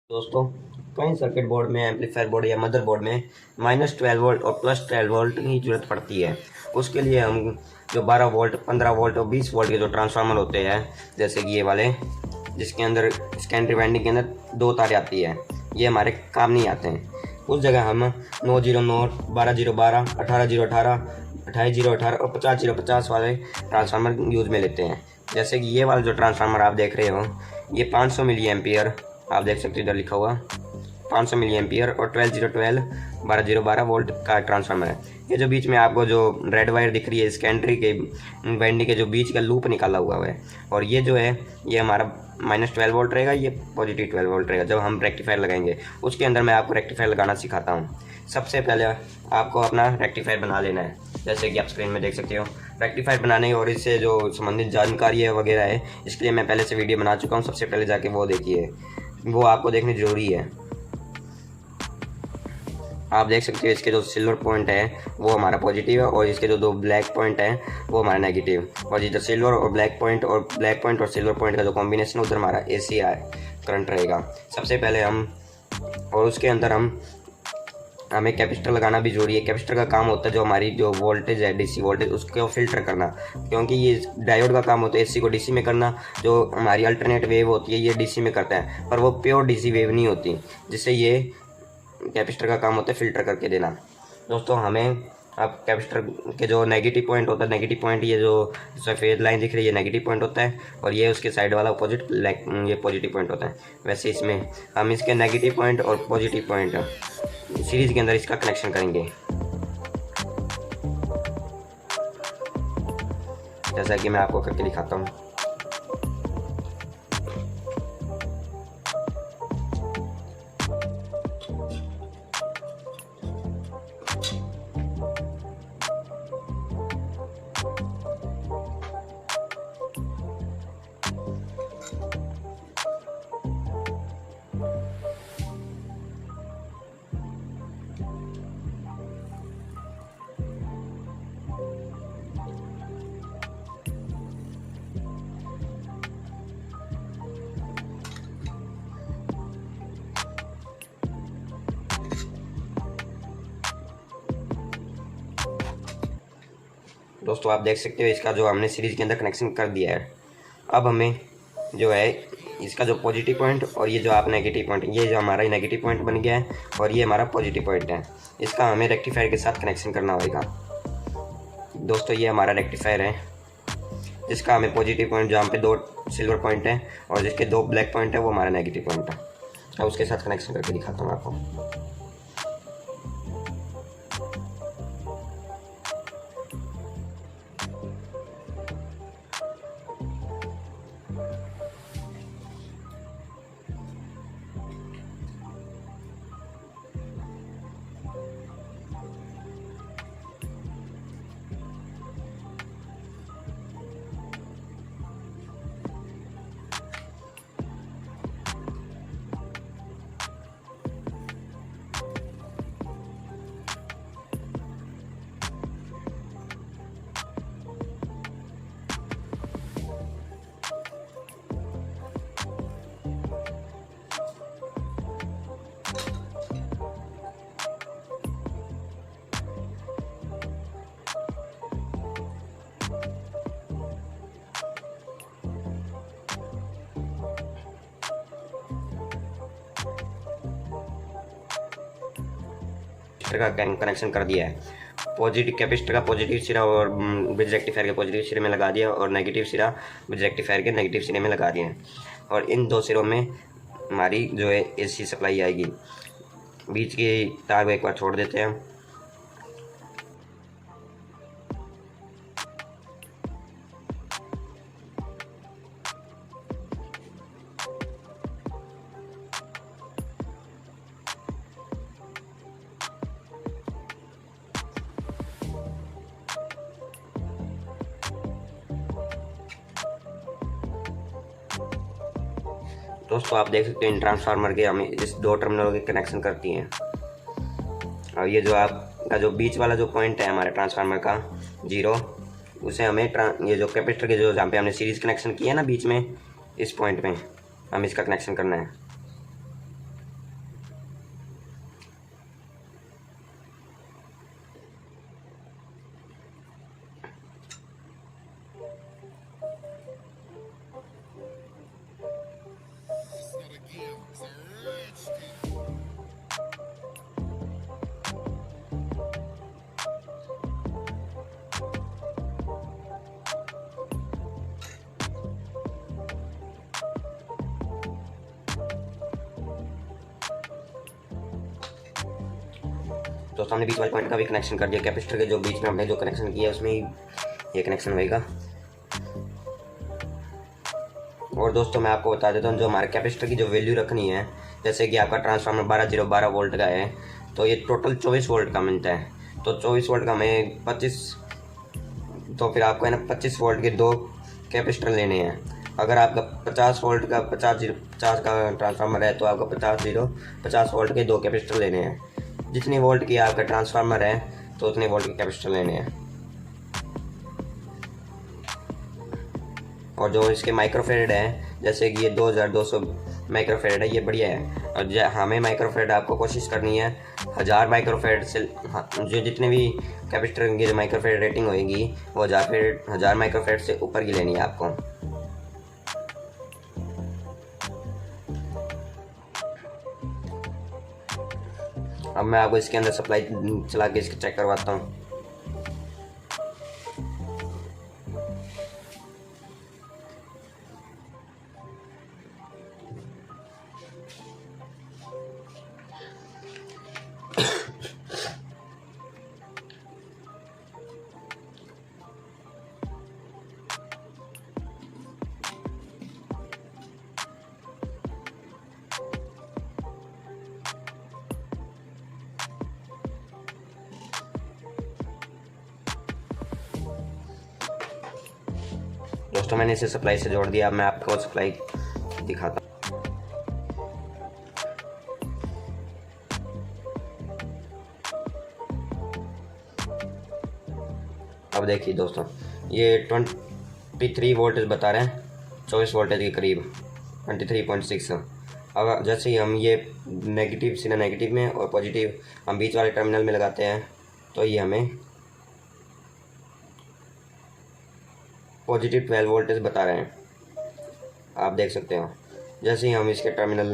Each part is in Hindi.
दोस्तों, कई सर्किट बोर्ड में, एम्पलीफायर बोर्ड या मदरबोर्ड में -12 वोल्ट और +12 वोल्ट की जरूरत पड़ती है। उसके लिए हम जो 12 वोल्ट, 15 वोल्ट और 20 वोल्ट के जो ट्रांसफार्मर होते हैं, जैसे कि ये वाले, जिसके अंदर सेकेंडरी वाइंडिंग के अंदर 2 तारें आती है, ये हमारे काम नहीं आते हैं। उस जगह हम 9009, 12012, 18018, 28018 और 50050 वाले ट्रांसफार्मर यूज़ में लेते हैं। जैसे कि ये वाला जो ट्रांसफार्मर आप देख रहे हो, ये 500 मिली एम्पियर, आप देख सकते हो इधर लिखा हुआ 500 मिली एम्पियर और 12012 12012 वोल्ट का ट्रांसफार्मर है। ये जो बीच में आपको जो रेड वायर दिख रही है, सेकेंडरी के वाइंडिंग के जो बीच का लूप निकाला हुआ है, और ये जो है ये हमारा -12 वोल्ट रहेगा, ये +12 वोल्ट रहेगा। जब हम रेक्टिफायर लगाएंगे उसके अंदर मैं आपको रेक्टिफायर लगाना सिखाता हूँ। सबसे पहले आपको अपना रेक्टिफायर बना लेना है, जैसे कि आप स्क्रीन में देख सकते हो। रेक्टिफायर बनाने और इससे जो संबंधित जानकारी है वगैरह है, इसके लिए मैं पहले से वीडियो बना चुका हूँ, सबसे पहले जाके वो देखिए, वो आपको देखनी ज़रूरी है। आप देख सकते हो इसके जो सिल्वर पॉइंट है वो हमारा पॉजिटिव है, और इसके जो 2 ब्लैक पॉइंट है वो हमारा नेगेटिव। और जिधर सिल्वर और ब्लैक पॉइंट और सिल्वर पॉइंट का जो कॉम्बिनेशन, उधर हमारा AC करंट रहेगा। सबसे पहले और उसके अंदर हमें कैपेसिटर लगाना भी जरूरी है। कैपेसिटर का काम होता है जो हमारी जो वोल्टेज है, DC वोल्टेज, उसको फिल्टर करना, क्योंकि ये डायोड का काम होता है AC को DC में करना। जो हमारी अल्टरनेट वेव होती है ये DC में करता है, पर वो प्योर DC वेव नहीं होती, जिससे ये कैपेसिटर का काम होता है फिल्टर करके देना। दोस्तों, हमें अब कैपेसिटर के जो नेगेटिव पॉइंट होता है, नेगेटिव पॉइंट, ये जो सफ़ेद लाइन दिख रही है नेगेटिव पॉइंट होता है, और ये उसके साइड वाला अपोजिट ये पॉजिटिव पॉइंट होता है। वैसे इसमें हम इसके नेगेटिव पॉइंट और पॉजिटिव पॉइंट सीरीज़ के अंदर इसका कनेक्शन करेंगे, जैसा कि मैं आपको करके दिखाता हूँ। दोस्तों, आप देख सकते हो इसका जो हमने सीरीज़ के अंदर कनेक्शन कर दिया है। अब हमें जो है इसका जो पॉजिटिव पॉइंट और ये जो आप नेगेटिव पॉइंट, ये जो हमारा नेगेटिव पॉइंट बन गया है और ये हमारा पॉजिटिव पॉइंट है, इसका हमें रेक्टिफायर के साथ कनेक्शन करना होगा। दोस्तों, ये हमारा रेक्टिफायर है, जिसका हमें पॉजिटिव पॉइंट, जहाँ पे 2 सिल्वर पॉइंट है और जिसके 2 ब्लैक पॉइंट है, वो हमारा नेगेटिव पॉइंट है। अब उसके साथ कनेक्शन करके दिखाता हूँ आपको। का कनेक्शन कर दिया है। पॉजिटिव कैपेसिटर का पॉजिटिव सिरा और ब्रिज रेक्टिफायर के पॉजिटिव सिरे में लगा दिया, और नेगेटिव सिरा ब्रिज रेक्टिफायर के नेगेटिव सिरे में लगा दिए हैं। और इन 2 सिरों में हमारी जो है AC सप्लाई आएगी। बीच की तार को एक बार छोड़ देते हैं। दोस्तों, आप देख सकते हो इन ट्रांसफार्मर के हमें इस 2 टर्मिनलों के कनेक्शन करती हैं। और ये जो आपका जो बीच वाला जो पॉइंट है हमारे ट्रांसफार्मर का 0, उसे हमें ये जो कैपेसिटर के जो जहाँ पे हमने सीरीज़ कनेक्शन किया है ना बीच में, इस पॉइंट में हम इसका कनेक्शन करना है। तो हमने बीच वाले पॉइंट का भी कनेक्शन कर दिया। कैपेसिटर के जो बीच में हमने जो कनेक्शन किया उसमें ही ये कनेक्शन होएगा। और दोस्तों मैं आपको बता देता हूँ, जो हमारे कैपेसिटर की जो वैल्यू रखनी है, जैसे कि आपका ट्रांसफार्मर 12 वोल्ट का है तो ये टोटल 24 वोल्ट का मिलता है। तो 24 वोल्ट का हमें 25, तो फिर आपको है ना 25 वोल्ट के 2 कैपेसिटर लेने हैं। अगर आपका 50 वोल्ट का 50 का ट्रांसफार्मर है तो आपको 50 वोल्ट के 2 कैपेसिटर लेने हैं। जितनी वोल्ट की आपका ट्रांसफार्मर है तो उतने वोल्ट के कैपेसिटर लेने हैं। और जो इसके माइक्रोफेरेड है, जैसे कि ये 2200 माइक्रोफेरेड है, ये बढ़िया है। और हमें माइक्रोफेरेड आपको कोशिश करनी है 1000 माइक्रोफेरेड से, जो जितने भी कैपेसिटर की जो माइक्रोफेरेड रेटिंग होएगी वो 1000 माइक्रोफेरेड से ऊपर की लेनी है आपको। अब मैं आपको इसके अंदर सप्लाई चला के इसको चेक करवाता हूँ। दोस्तों मैंने इसे सप्लाई से जोड़ दिया। अब मैं आपको सप्लाई दिखाता हूँ। अब देखिए दोस्तों, ये 23 वोल्टेज बता रहे हैं, 24 वोल्टेज के करीब 23.6। अब जैसे ही हम ये नेगेटिव सीधा नेगेटिव में और पॉजिटिव हम बीच वाले टर्मिनल में लगाते हैं तो ये हमें पॉजिटिव 12 वोल्टेज बता रहे हैं, आप देख सकते हो। जैसे ही हम इसके टर्मिनल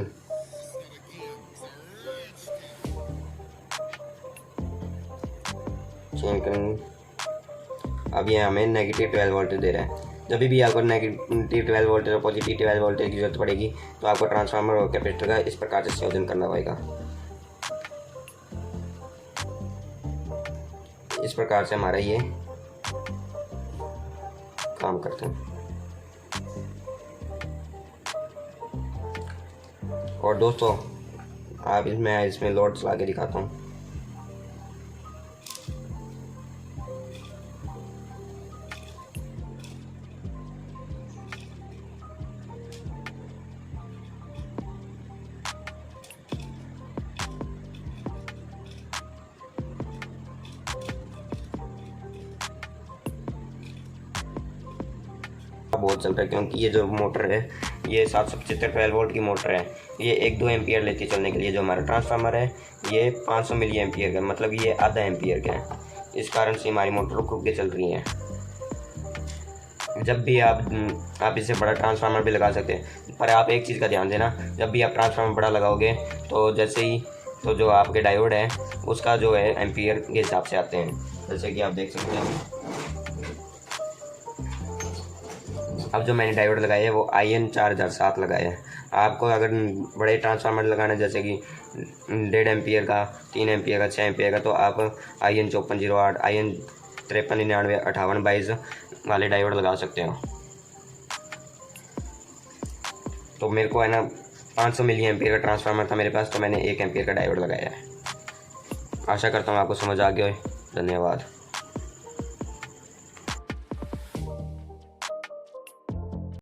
चेंज करेंगे, अब ये हमें नेगेटिव 12 वोल्टेज दे रहा है। जब भी आपको नेगेटिव 12 वोल्टेज और पॉजिटिव 12 वोल्टेज की जरूरत पड़ेगी तो आपको ट्रांसफार्मर और कैपेसिटर का इस प्रकार से संयोजन करना पड़ेगा। इस प्रकार से हमारा ये काम करते हैं। और दोस्तों आप इसमें लोड चला के दिखाता हूँ। बहुत चल रहा है क्योंकि ये जो मोटर है ये 775 12 वोल्ट की मोटर है। ये 1-2 एम्पियर लेती है चलने के लिए। जो हमारा ट्रांसफार्मर है ये 500 मिली एम्पियर का, मतलब ये आधा एम्पियर का है। इस कारण से हमारी मोटर रुक के चल रही है। जब भी आप इससे बड़ा ट्रांसफार्मर भी लगा सकते हैं, पर आप एक चीज़ का ध्यान देना, जब भी आप ट्रांसफार्मर बड़ा लगाओगे तो जैसे ही तो जो आपके डायोड है उसका जो है एम्पियर के हिसाब से आते हैं, जैसे कि आप देख सकते हैं। अब जो मैंने डायोड लगाया है वो IN 4007 लगाया है। आपको अगर बड़े ट्रांसफार्मर लगाना है जैसे कि 1.5 एम्पियर का, 3 एम्पियर का, 6 एम्पियर का, तो आप IN 5408, IN 5399 5822 वाले डायोड लगा सकते हो। तो मेरे को है ना 500 मिली एम्पियर का ट्रांसफार्मर था मेरे पास, तो मैंने 1 एम्पियर का डायोड लगाया है। आशा करता हूँ आपको समझ आ गया हो। धन्यवाद।